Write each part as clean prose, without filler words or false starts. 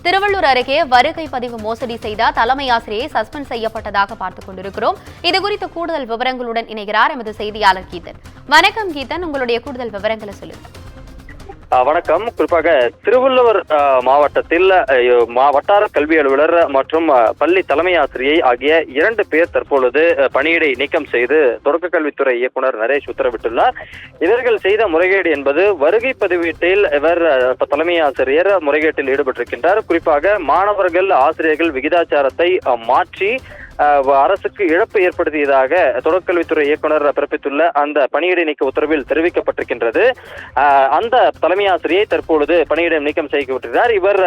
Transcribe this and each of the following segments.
திருவள்ளூர் அருகே வருகை பதிவு மோசடி செய்த தலைமை ஆசிரியை சஸ்பெண்ட் செய்யப்பட்டதாக பார்த்துக் கொண்டிருக்கிறோம். இதுகுறித்த கூடுதல் விவரங்களுடன் இணைகிறார் எமது செய்தியாளர் கீதன். வணக்கம் கீதன், உங்களுடைய கூடுதல் விவரங்களை சொல்லுங்க. வணக்கம். குறிப்பாக திருவள்ளுவர் மாவட்டத்தில் வட்டார கல்வி அலுவலர் மற்றும் பள்ளி தலைமை ஆசிரியை ஆகிய 2 பேர் தற்பொழுது பணியிடை நீக்கம் செய்து தொடக்க கல்வித்துறை இயக்குனர் நரேஷ் உத்தரவிட்டுள்ளார். இவர்கள் செய்த முறைகேடு என்பது வருகை பதிவேட்டில் இவர் தலைமை ஆசிரியர் முறைகேட்டில் ஈடுபட்டிருக்கின்றார். குறிப்பாக மாணவர்கள் ஆசிரியர்கள் விகிதாச்சாரத்தை மாற்றி அரசுக்கு இழப்பு ஏற்படுத்தியதாக தொடக்கக்கல்வித்துறை இயக்குனர் பிறப்பித்துள்ள அந்த பணியிடை நீக்க உத்தரவில் தெரிவிக்கப்பட்டிருக்கின்றது. அந்த தலைமை ஆசிரியை தற்பொழுது பணியிடம் நீக்கம் செய்யப்பட்டிருக்கிறார். இவர்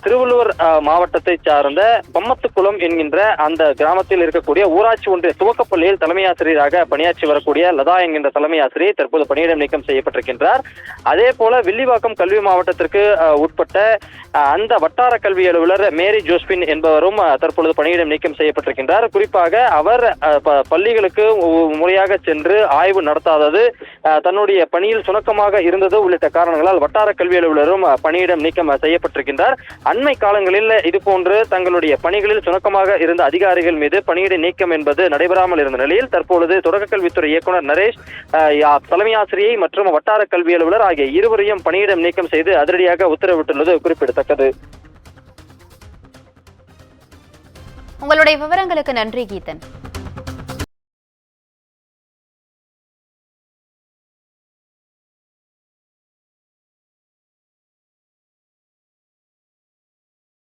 திருவள்ளூர் மாவட்டத்தை சார்ந்த பம்மத்துக்குளம் என்கின்ற அந்த கிராமத்தில் இருக்கக்கூடிய ஊராட்சி ஒன்றிய துவக்கப்பள்ளியில் தலைமை ஆசிரியராக பணியாற்றி வரக்கூடிய லதா என்கின்ற தலைமை ஆசிரியை தற்போது பணியிடம் நீக்கம் செய்யப்பட்டிருக்கின்றார். அதே போல வில்லிவாக்கம் கல்வி மாவட்டத்திற்கு உட்பட்ட அந்த வட்டார கல்வி அலுவலர் மேரி ஜோஸ்பின் என்பவரும் தற்பொழுது பணியிடம் நீக்கம் செய்யப்பட்டிருக்கின்றார். குறிப்பாக அவர் பள்ளிகளுக்கு முறையாக சென்று ஆய்வு நடத்தாதது, தன்னுடைய பணியில் சுணக்கமாக இருந்தது உள்ளிட்ட காரணங்களால் வட்டார கல்வி அலுவலரும் பணியிடம் நீக்கம் செய்யப்பட்டிருக்கின்றார். அண்மை காலங்களில் இதுபோன்று தங்களுடைய பணிகளில் சுணக்கமாக இருந்த அதிகாரிகள் மீது பணியிடை நீக்கம் என்பது நடைபெறாமல் இருந்த நிலையில் தற்பொழுது தொடக்க கல்வித்துறை இயக்குனர் நரேஷ் தலைமை ஆசிரியை மற்றும் வட்டார கல்வி அலுவலர் ஆகிய இருவரையும் பணியிடம் நீக்கம் செய்து அதிரடியாக உத்தரவிட்டுள்ளது குறிப்பிடத்தக்கது. உங்களுடைய விவரங்களுக்கு நன்றி கீதன்.